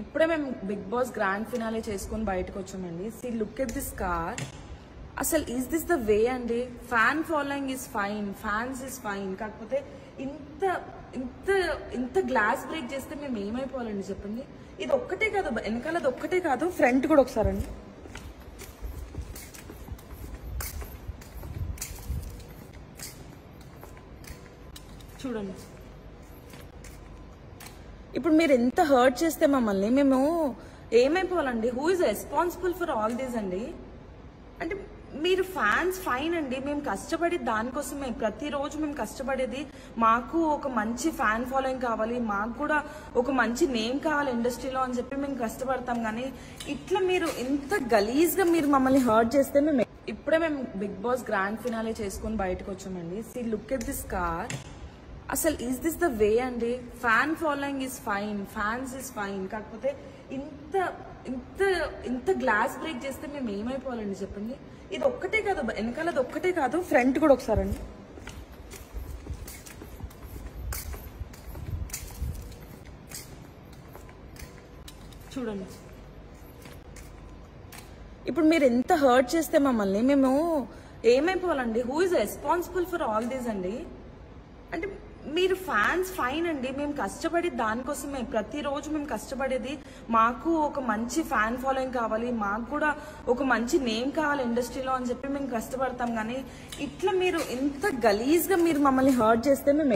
ఇప్పుడే మేము big boss grand finale చేసుకొని బయటకు వచ్చామండి. See look at this car. అసలు ఈజ్ దిస్ ద వే అండి? Fan following is fine, fans is fine. కాకపోతే ఇంత ఇంత ఇంత గ్లాస్ బ్రేక్ చేస్తే మేము ఏమైపోవాలండి చెప్పండి. ఇది ఒక్కటే కాదు, వెనకాలది ఒక్కటే కాదు, ఫ్రంట్ కూడా ఒకసారండి. చూడండి. ఇప్పుడు మీరు ఎంత హర్ట్ చేస్తే మమ్మల్ని మేము ఏమైపోవాలండి? Who is responsible for all these అండి? అంటే మీరు ఫ్యాన్స్ ఫైన్ అండి, మేము కష్టపడి దానికోసమే, ప్రతిరోజు మేము కష్టపడేది మాకు ఒక మంచి ఫ్యాన్ ఫాలోయింగ్ కావాలి, మాకు కూడా ఒక మంచి నేమ్ కావాలి ఇండస్ట్రీలో అని చెప్పి మేము కష్టపడతాం. కానీ ఇట్లా మీరు ఇంత గలీజ్గా మీరు మమ్మల్ని హర్ట్ చేస్తే మేము ఇప్పుడే మేము బిగ్ బాస్ గ్రాండ్ ఫినాలే చేసుకొని బయటకు వచ్చామండి. See look at this car. అసలు ఈజ్ దిస్ ద వే అండి? Fan following is fine, fans is fine. కాకపోతే ఇంత ఇంత ఇంత గ్లాస్ బ్రేక్ చేస్తే మేము ఏమైపోవాలండి చెప్పండి. ఇది ఒక్కటే కాదు, వెనకాలది ఒక్కటే కాదు, ఫ్రంట్ కూడా ఒకసారండి. చూడండి. ఇప్పుడు మీరు ఎంత హర్ట్ చేస్తే మమ్మల్ని మేము ఏమైపోవాలండి? Who is responsible for all these అండి? అంటే మీరు ఫ్యాన్స్ ఫైన్ అండి, మేము కష్టపడి దానికోసమే, ప్రతిరోజు మేము కష్టపడేది మాకు ఒక మంచి ఫ్యాన్ ఫాలోయింగ్ కావాలి, మాకు కూడా ఒక మంచి నేమ్ కావాలి ఇండస్ట్రీలో అని చెప్పి మేము కష్టపడతాం. కానీ ఇట్లా మీరు ఇంత గలీజ్గా మీరు మమ్మల్ని హర్ట్ చేస్తే మేము